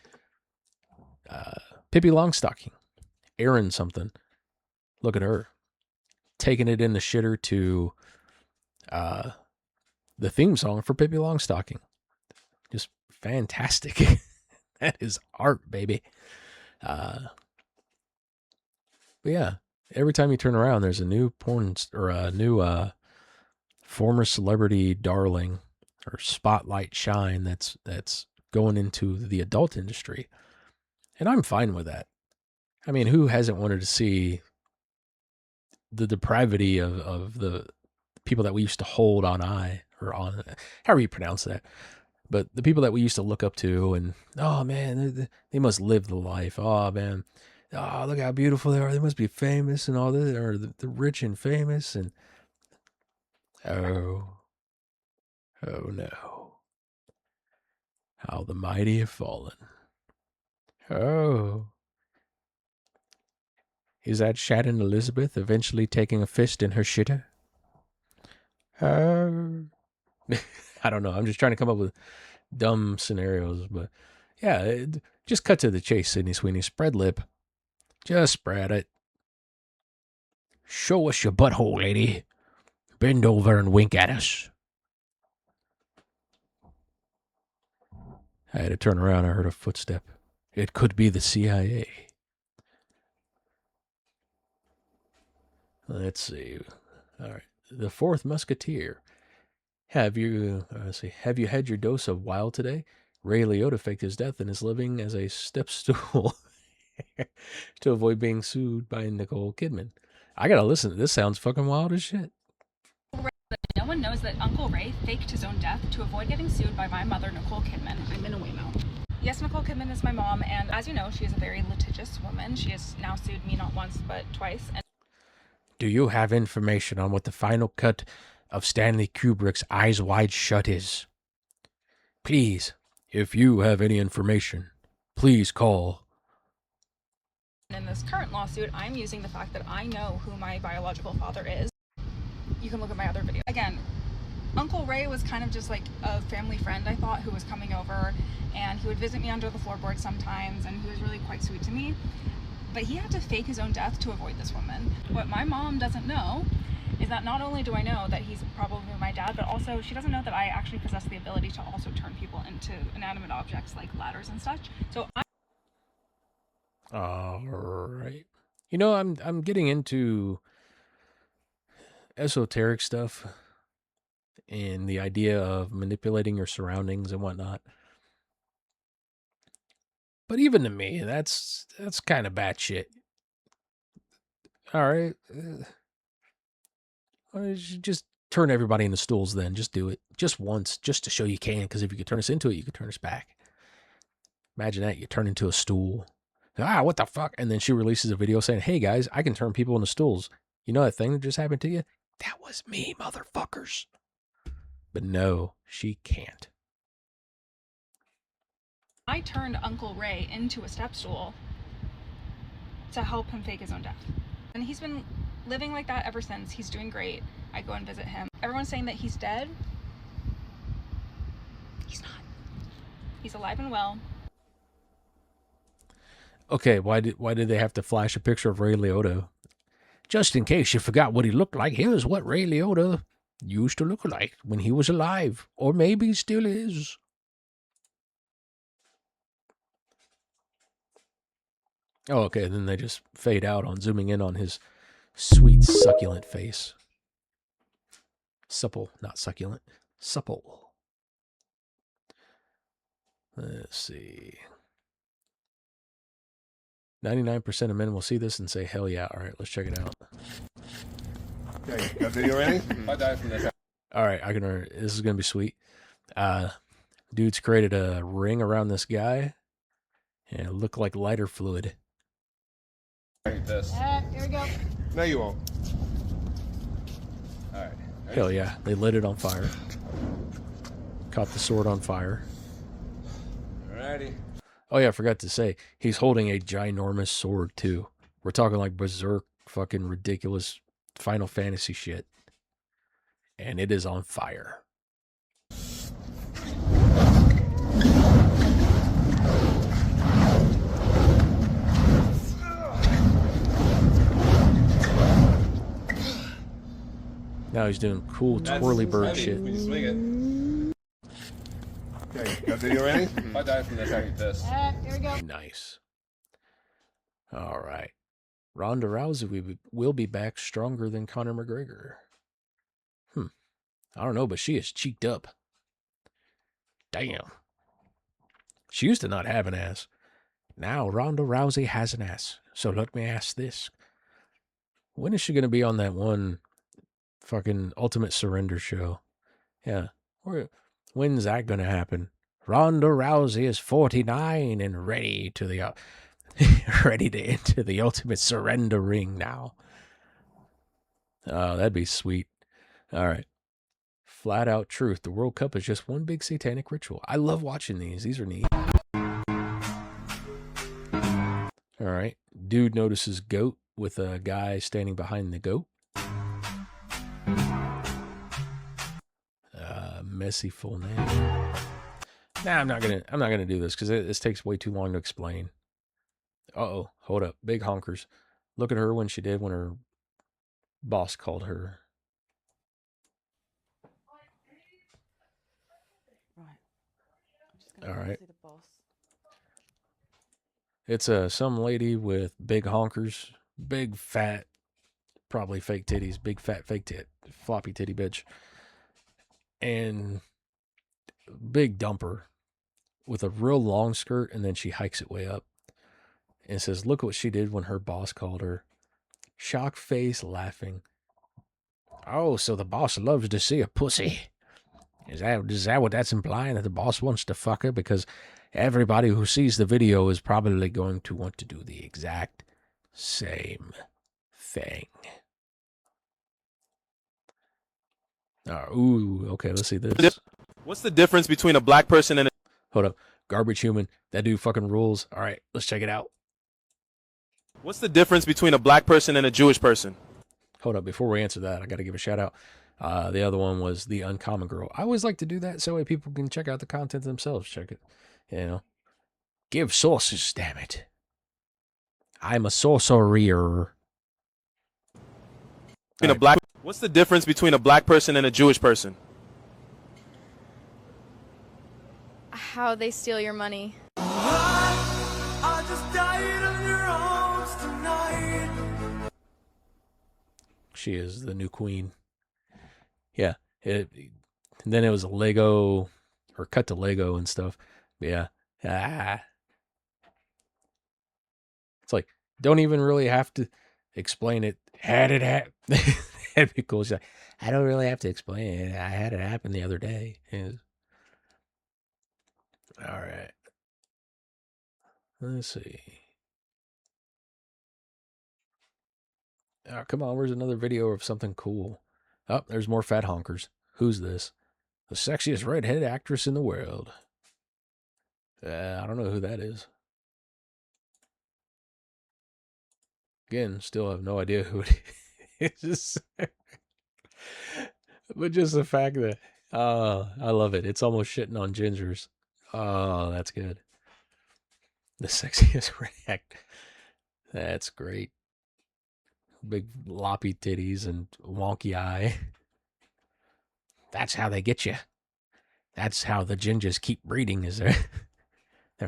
Pippi Longstocking. Erin something. Look at her. Taking it in the shitter to the theme song for Pippi Longstocking. Just fantastic. That is art, baby. But yeah, every time you turn around, there's a new porn or a new former celebrity darling or spotlight shine that's going into the adult industry, and I'm fine with that. I mean, who hasn't wanted to see the depravity of the people that we used to hold on eye or on, however you pronounce that, but the people that we used to look up to, and oh man, they must live the life. Oh man, oh look how beautiful they are. They must be famous and all this, or the rich and famous, and oh no, how the mighty have fallen. Oh, is that Shannon Elizabeth eventually taking a fist in her shitter? Oh. I don't know. I'm just trying to come up with dumb scenarios, but yeah, just cut to the chase, Sydney Sweeney. Spread lip. Just spread it. Show us your butthole, lady. Bend over and wink at us. I had to turn around. I heard a footstep. It could be the CIA. Let's see. All right. The Fourth Musketeer. Have you had your dose of wild today? Ray Liotta faked his death and is living as a step stool to avoid being sued by Nicole Kidman. I gotta listen. This sounds fucking wild as shit. No one knows that Uncle Ray faked his own death to avoid getting sued by my mother, Nicole Kidman. I'm in a Waymo. Yes, Nicole Kidman is my mom, and as you know, she is a very litigious woman. She has now sued me not once, but twice. And do you have information on what the final cut of Stanley Kubrick's Eyes Wide Shut is? Please, if you have any information, please call. in this current lawsuit, I'm using the fact that I know who my biological father is. You can look at my other video. Again, Uncle Ray was kind of just like a family friend, I thought, who was coming over, and he would visit me under the floorboard sometimes, and he was really quite sweet to me. But he had to fake his own death to avoid this woman. What my mom doesn't know is that not only do I know that he's probably my dad, but also she doesn't know that I actually possess the ability to also turn people into inanimate objects like ladders and such. So All right. You know, I'm getting into esoteric stuff and the idea of manipulating your surroundings and whatnot. But even to me, that's kind of bad shit. All right. Why don't you just turn everybody into stools then? Just do it. Just once, just to show you can, because if you could turn us into it, you could turn us back. Imagine that. You turn into a stool. What the fuck? And then she releases a video saying, hey guys, I can turn people into stools. You know that thing that just happened to you? That was me, motherfuckers. But no, she can't. I turned Uncle Ray into a step stool to help him fake his own death. And he's been living like that ever since. He's doing great. I go and visit him. Everyone's saying that he's dead. He's not. He's alive and well. Okay, why did they have to flash a picture of Ray Liotta? Just in case you forgot what he looked like, here's what Ray Liotta used to look like when he was alive. Or maybe still is. Oh, okay, then they just fade out on zooming in on his sweet, succulent face. Supple, not succulent. Supple. Let's see. 99% of men will see this and say, hell yeah. All right, let's check it out. Okay, got video ready? I died from this. All right, this is going to be sweet. Dude's created a ring around this guy, and it looked like lighter fluid. This. Here we go. No, you won't. All right. Hell yeah, they lit it on fire. Caught the sword on fire. Alrighty. Oh yeah, I forgot to say, he's holding a ginormous sword too. We're talking like berserk, fucking ridiculous Final Fantasy shit. And it is on fire. Now he's doing cool twirly bird shit. When you swing it. Okay, got video ready? If I die from this, I get this. Here we go. Nice. All right. Ronda Rousey will be back stronger than Conor McGregor. I don't know, but she is cheeked up. Damn. She used to not have an ass. Now Ronda Rousey has an ass. So let me ask this. When is she going to be on that one fucking Ultimate Surrender show? Yeah. When's that going to happen? Ronda Rousey is 49 and ready to the ready to enter the Ultimate Surrender ring now. Oh, that'd be sweet. All right. Flat out truth. The World Cup is just one big satanic ritual. I love watching these. These are neat. All right. Dude notices goat with a guy standing behind the goat. Messy full name. Nah, I'm not gonna do this because this takes way too long to explain. Uh-oh. Hold up. Big honkers. Look at her when her boss called her. All right. It's some lady with big honkers, big fat, probably fake titties, big fat fake floppy titty bitch, and big dumper with a real long skirt, and then she hikes it way up and says, "Look what she did when her boss called her." Shock face, laughing. Oh, so the boss loves to see a pussy. Is that what that's implying? That the boss wants to fuck her? Because everybody who sees the video is probably going to want to do the exact same thing. Ooh, okay, let's see this. What's the difference between a black person and a... Hold up. Garbage human. That dude fucking rules. All right, let's check it out. What's the difference between a black person and a Jewish person? Hold up. Before we answer that, I got to give a shout out. The other one was The Uncommon Girl. I always like to do that so that people can check out the content themselves. Check it. You know. Give sources, damn it. I'm a sorcerer. What's the difference between a black person and a Jewish person? How they steal your money. I just died on your arms tonight. She is the new queen. Yeah. Then it was a Lego, or cut to Lego and stuff. Yeah. It's like, don't even really have to explain it. Had it happen. That'd be cool. She's like, I don't really have to explain it. I had it happen the other day. All right. Let's see. Oh, come on. Where's another video of something cool? Oh, there's more fat honkers. Who's this? The sexiest redhead actress in the world. I don't know who that is. Again, still have no idea who it is. But just the fact that, I love it. It's almost shitting on gingers. Oh, that's good. The sexiest redhead. That's great. Big loppy titties and wonky eye. That's how they get you. That's how the gingers keep breeding, is they're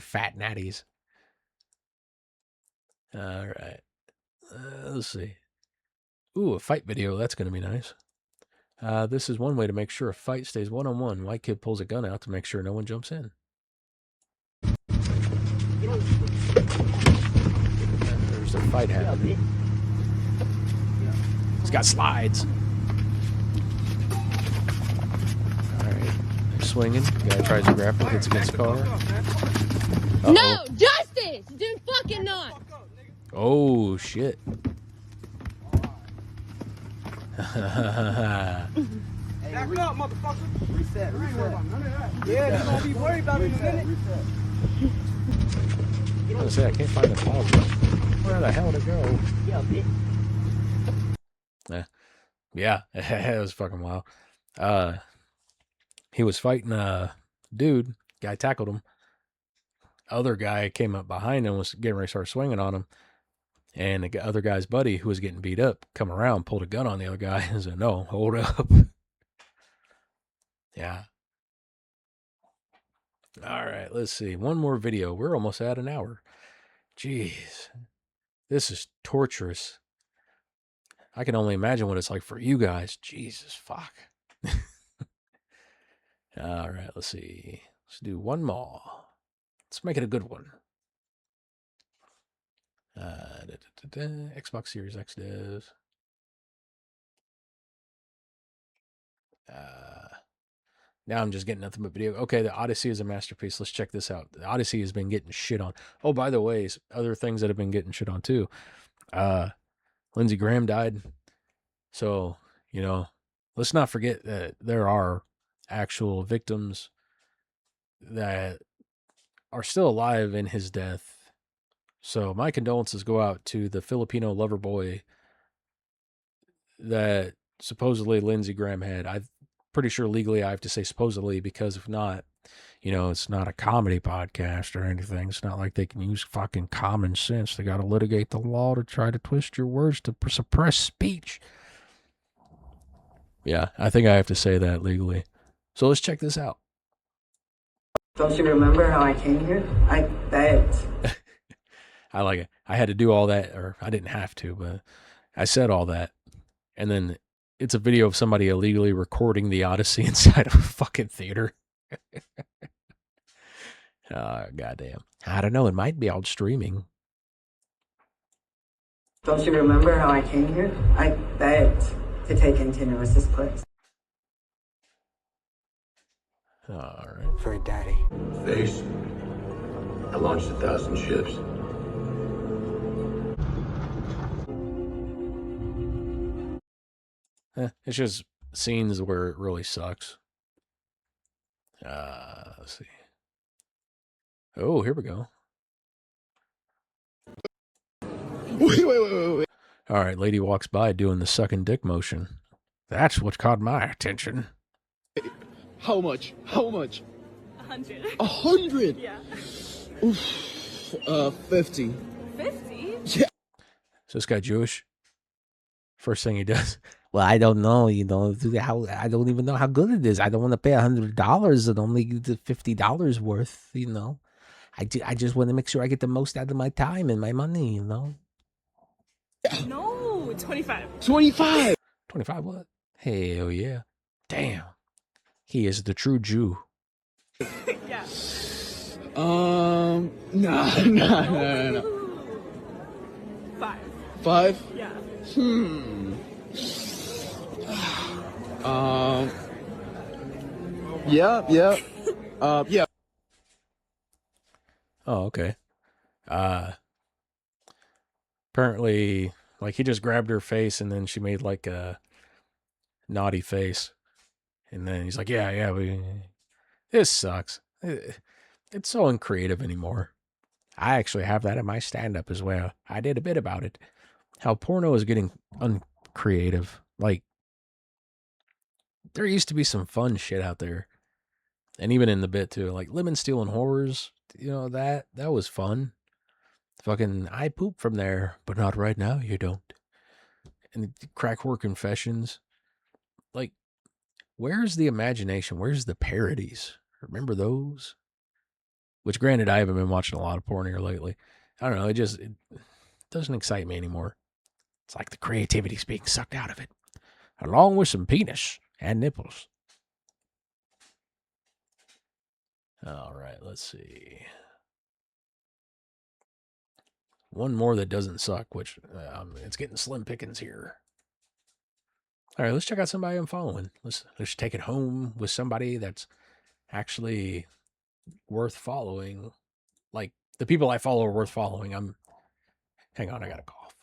fat natties. All right. Let's see. Ooh, a fight video. That's going to be nice. This is one way to make sure a fight stays one-on-one. White kid pulls a gun out to make sure no one jumps in. There's a fight happening. He's got slides. Alright. They're swinging. Guy tries to grapple, hits against car. Uh-oh. No, justice! Dude, fucking not! Oh, shit. Back up, motherfucker. Reset. Yeah, you're gonna be worried about it in a minute. I was gonna say, I can't find the pause button. Where the hell to go? Yeah, it was fucking wild. He was fighting a dude. Guy tackled him. Other guy came up behind him, was getting ready to start swinging on him. And the other guy's buddy, who was getting beat up, come around, pulled a gun on the other guy, and said, "No, hold up." Yeah. All right, let's see. One more video. We're almost at an hour. Jeez. This is torturous. I can only imagine what it's like for you guys. Jesus, fuck. All right, let's see. Let's do one more. Let's make it a good one. Xbox Series X devs. Now I'm just getting nothing but video. Okay, the Odyssey is a masterpiece. Let's check this out. The Odyssey has been getting shit on. Oh, by the way, other things that have been getting shit on too. Lindsey Graham died. So, let's not forget that there are actual victims that are still alive in his death. So my condolences go out to the Filipino lover boy that supposedly Lindsey Graham had. I'm pretty sure legally I have to say supposedly, because if not, it's not a comedy podcast or anything. It's not like they can use fucking common sense. They got to litigate the law to try to twist your words to suppress speech. Yeah, I think I have to say that legally. So let's check this out. Don't you remember how I came here? I begged. I like it. I had to do all that, or I didn't have to, but I said all that. And then it's a video of somebody illegally recording the Odyssey inside of a fucking theater. Goddamn. I don't know. It might be out streaming. Don't you remember how I came here? I begged to take Continuous's place. All right. For Daddy. Face. I launched 1,000 ships. It's just scenes where it really sucks. Let's see. Oh, here we go. Wait. All right, lady walks by doing the sucking dick motion. That's what caught my attention. How much? 100. 100? Yeah. Oof. 50. 50? Yeah. Is this guy Jewish? First thing he does. Well, I don't know, how I don't even know how good it is. I don't want to pay $100 and only get the $50 worth, I just want to make sure I get the most out of my time and my money, No, 25. 25. 25 what? Hell yeah. Damn. He is the true Jew. Yeah. No. 5. 5? Yeah. Yeah. Yeah. Oh, okay. Apparently, like, he just grabbed her face and then she made like a naughty face. And then he's like, yeah, this sucks. It's so uncreative anymore. I actually have that in my stand-up as well. I did a bit about it. How porno is getting uncreative. Like, there used to be some fun shit out there. And even in the bit too. Like Lemon Stealing Horrors, that was fun. Fucking, I poop from there, but not right now, you don't. And Crack Whore Confessions. Like, where's the imagination? Where's the parodies? Remember those? Which, granted, I haven't been watching a lot of porn here lately. I don't know. It doesn't excite me anymore. It's like the creativity's being sucked out of it. Along with some penis and nipples. All right, let's see. One more that doesn't suck, which it's getting slim pickings here. All right, let's check out somebody I'm following. Let's take it home with somebody that's actually worth following. Like, the people I follow are worth following. Hang on, I got a cough.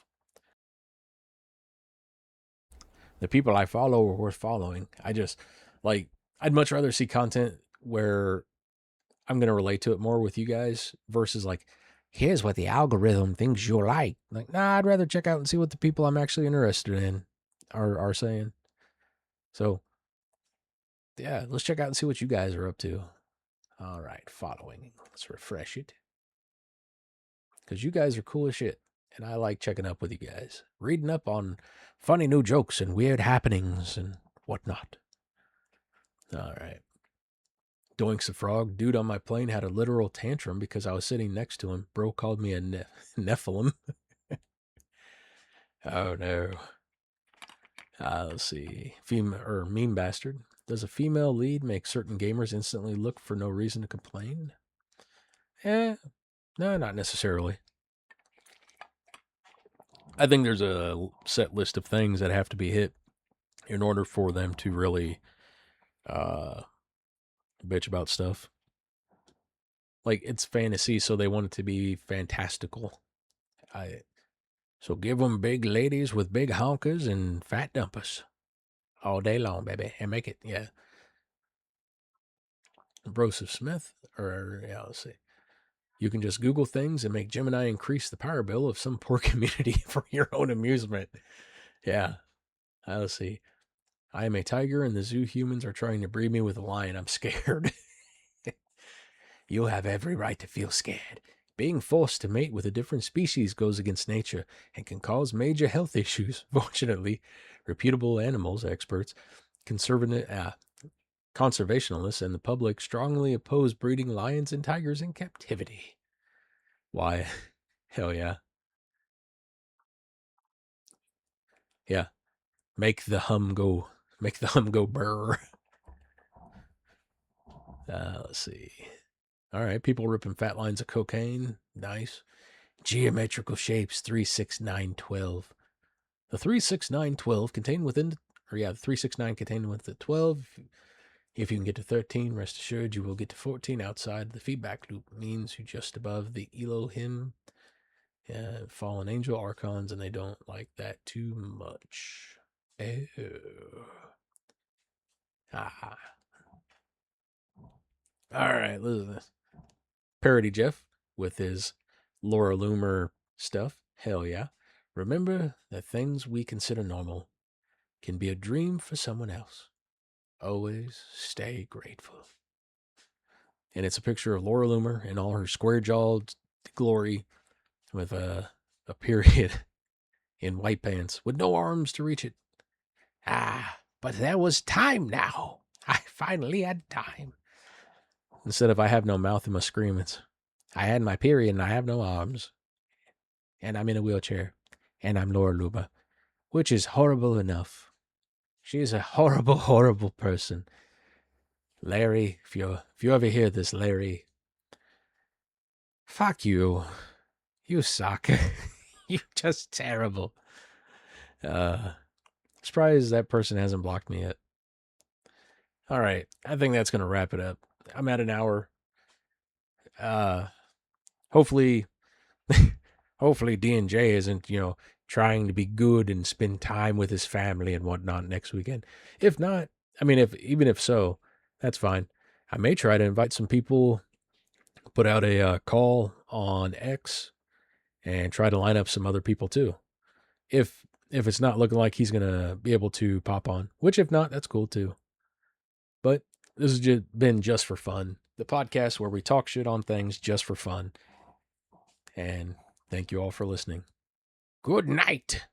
The people I follow are worth following. I'd much rather see content where I'm going to relate to it more with you guys versus like, here's what the algorithm thinks you'll like. Like, nah, I'd rather check out and see what the people I'm actually interested in are saying. So, yeah, let's check out and see what you guys are up to. All right, following. Let's refresh it. Because you guys are cool as shit. And I like checking up with you guys. Reading up on funny new jokes and weird happenings and whatnot. All right. Doinks the Frog. Dude on my plane had a literal tantrum because I was sitting next to him. Bro called me a Nephilim. Oh, no. Let's see. Meme Bastard. Does a female lead make certain gamers instantly look for no reason to complain? No, not necessarily. I think there's a set list of things that have to be hit in order for them to really bitch about stuff. Like, it's fantasy, so they want it to be fantastical. So give them big ladies with big honkers and fat dumpers all day long, baby, and make it, yeah. Broseph Smith, let's see. You can just Google things and make Gemini increase the power bill of some poor community for your own amusement. Yeah. Let's see. I am a tiger and the zoo humans are trying to breed me with a lion. I'm scared. You have every right to feel scared. Being forced to mate with a different species goes against nature and can cause major health issues. Fortunately, reputable animals experts, conservationists, and the public strongly oppose breeding lions and tigers in captivity. Why? Hell yeah. Yeah. Make the hum go burr. Let's see. All right, people ripping fat lines of cocaine. Nice. Geometrical shapes, 36912. The 36912 contained within, the 369 contained within the 12. If you can get to 13, rest assured you will get to 14 outside. The feedback loop means you're just above the Elohim, fallen angel archons, and they don't like that too much. Oh. Ah. All right, listen to this. Parody Jeff with his Laura Loomer stuff. Hell yeah. Remember that things we consider normal can be a dream for someone else. Always stay grateful. And it's a picture of Laura Loomer in all her square-jawed glory with a period in white pants with no arms to reach it. But there was time now. I finally had time. Instead of I have no mouth and must scream, it's I had my period and I have no arms. And I'm in a wheelchair. And I'm Laura Loomer. Which is horrible enough. She's a horrible, horrible person. Larry, if you ever hear this, Larry, fuck you. You suck. You're just terrible. Surprised that person hasn't blocked me yet. All right, I think that's gonna wrap it up. I'm at an hour. Hopefully D&J isn't, trying to be good and spend time with his family and whatnot next weekend. If not, even if so, that's fine. I may try to invite some people, put out a call on X, and try to line up some other people too. If it's not looking like he's gonna be able to pop on, which if not, that's cool too. But this has been Just for Fun, the podcast where we talk shit on things just for fun. And thank you all for listening. Good night.